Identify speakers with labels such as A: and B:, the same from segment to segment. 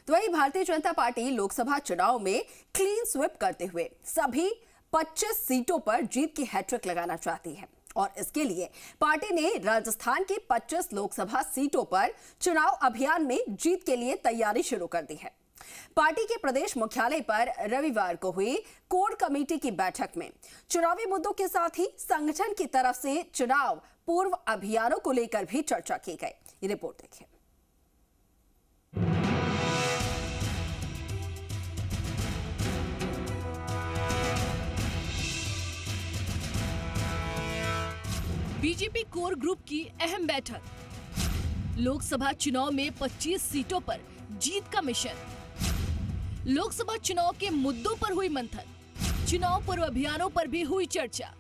A: तो वहीं भारतीय जनता पार्टी लोकसभा चुनाव में क्लीन स्वीप करते हुए सभी 25 सीटों पर जीत की हैट्रिक लगाना चाहती है और इसके लिए पार्टी ने राजस्थान की 25 लोकसभा सीटों पर चुनाव अभियान में जीत के लिए तैयारी शुरू कर दी है। पार्टी के प्रदेश मुख्यालय पर रविवार को हुई कोर कमेटी की बैठक में चुनावी मुद्दों के साथ ही संगठन की तरफ से चुनाव पूर्व अभियानों को लेकर भी चर्चा की गई। ये रिपोर्ट देखिए।
B: बीजेपी कोर ग्रुप की अहम बैठक। लोकसभा चुनाव में 25 सीटों पर जीत का मिशन। लोकसभा चुनाव के मुद्दों पर हुई मंथन। चुनाव पूर्व अभियानों पर भी हुई चर्चा।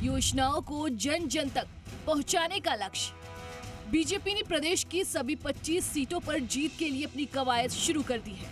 B: योजनाओं को जन जन तक पहुंचाने का लक्ष्य। बीजेपी ने प्रदेश की सभी 25 सीटों पर जीत के लिए अपनी कवायद शुरू कर दी है।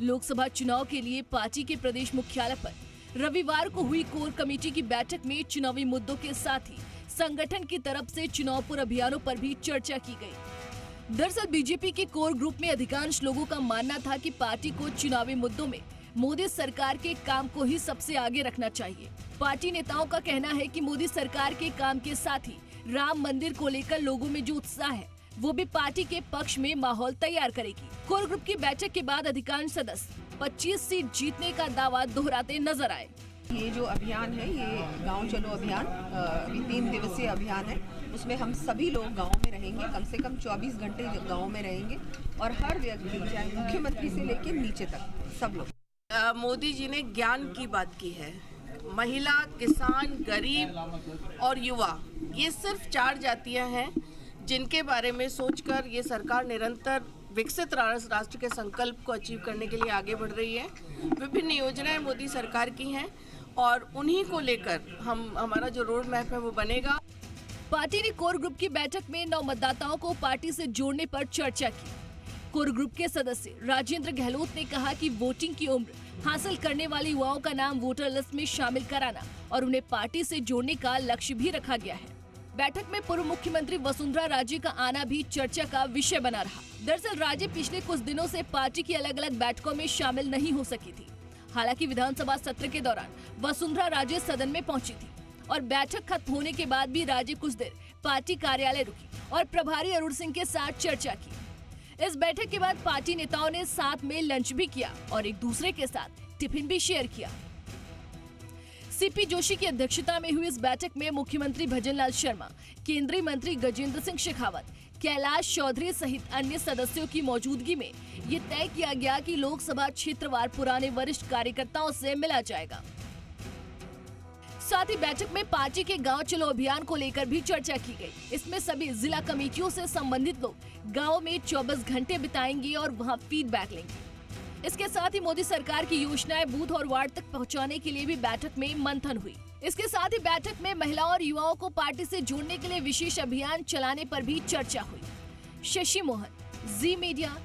B: लोकसभा चुनाव के लिए पार्टी के प्रदेश मुख्यालय पर रविवार को हुई कोर कमेटी की बैठक में चुनावी मुद्दों के साथ ही संगठन की तरफ से चुनाव पूर्व अभियानों पर भी चर्चा की गई। दरअसल बीजेपी के कोर ग्रुप में अधिकांश लोगों का मानना था कि पार्टी को चुनावी मुद्दों में मोदी सरकार के काम को ही सबसे आगे रखना चाहिए। पार्टी नेताओं का कहना है कि मोदी सरकार के काम के साथ ही राम मंदिर को लेकर लोगों में जो उत्साह है वो भी पार्टी के पक्ष में माहौल तैयार करेगी। कोर ग्रुप की बैठक के बाद अधिकांश सदस्य 25 सीट जीतने का दावा दोहराते नजर आए।
C: ये जो अभियान है, ये गांव चलो अभियान, अभी 3 दिवसीय अभियान है। उसमें हम सभी लोग गांव में रहेंगे, कम से कम 24 घंटे गांव में रहेंगे और हर व्यक्ति, चाहे मुख्यमंत्री से लेकर नीचे तक सब लोग।
D: मोदी जी ने ज्ञान की बात की है। महिला, किसान, गरीब और युवा, ये सिर्फ 4 जातियां हैं जिनके बारे में सोचकर ये सरकार निरंतर विकसित राष्ट्र के संकल्प को अचीव करने के लिए आगे बढ़ रही है। विभिन्न योजनाएं मोदी सरकार की हैं और उन्हीं को लेकर हमारा जो रोड मैप है वो बनेगा।
B: पार्टी ने कोर ग्रुप की बैठक में नव मतदाताओं को पार्टी से जोड़ने पर चर्चा की। कोर ग्रुप के सदस्य राजेंद्र गहलोत ने कहा कि वोटिंग की उम्र हासिल करने वाले युवाओं का नाम वोटर लिस्ट में शामिल कराना और उन्हें पार्टी से जोड़ने का लक्ष्य भी रखा गया है। बैठक में पूर्व मुख्यमंत्री वसुंधरा राजे का आना भी चर्चा का विषय बना रहा। दरअसल राजे पिछले कुछ दिनों से पार्टी की अलग अलग बैठकों में शामिल नहीं हो सकी थी। हालांकि विधानसभा सत्र के दौरान वसुंधरा राजे सदन में पहुंची थी और बैठक खत्म होने के बाद भी राजे कुछ देर पार्टी कार्यालय रुकी और प्रभारी अरुण सिंह के साथ चर्चा की। इस बैठक के बाद पार्टी नेताओं ने साथ में लंच भी किया और एक दूसरे के साथ टिफिन भी शेयर किया। सीपी जोशी की अध्यक्षता में हुई इस बैठक में मुख्यमंत्री भजनलाल शर्मा, केंद्रीय मंत्री गजेंद्र सिंह शेखावत, कैलाश चौधरी सहित अन्य सदस्यों की मौजूदगी में ये तय किया गया कि लोकसभा क्षेत्रवार पुराने वरिष्ठ कार्यकर्ताओं से मिला जाएगा। साथ ही बैठक में पार्टी के गांव चलो अभियान को लेकर भी चर्चा की गई। इसमें सभी जिला कमेटियों से संबंधित लोग गाँव में 24 घंटे बिताएंगे और वहाँ फीडबैक लेंगे। इसके साथ ही मोदी सरकार की योजनाएं बूथ और वार्ड तक पहुंचाने के लिए भी बैठक में मंथन हुई। इसके साथ ही बैठक में महिलाओं और युवाओं को पार्टी से जोड़ने के लिए विशेष अभियान चलाने पर भी चर्चा हुई। शशि मोहन, जी मीडिया।